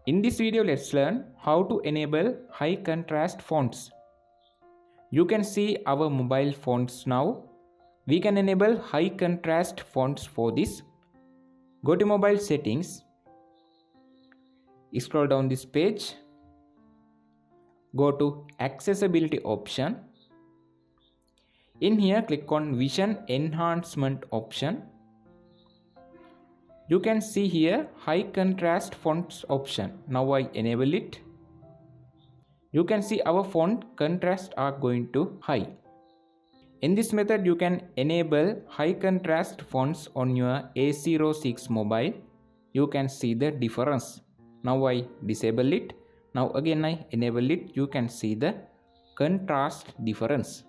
In this video, let's learn how to enable high contrast fonts. You can see our mobile fonts now. We can enable high contrast fonts for this. Go to mobile settings. Scroll down this page. Go to accessibility option. In here, click on vision enhancement option. You can see here high contrast fonts option. Now I enable it. You can see our font contrast are going to high. In this method, you can enable high contrast fonts on your A06 mobile. You can see the difference. Now I disable it. Now again I enable it. You can see the contrast difference.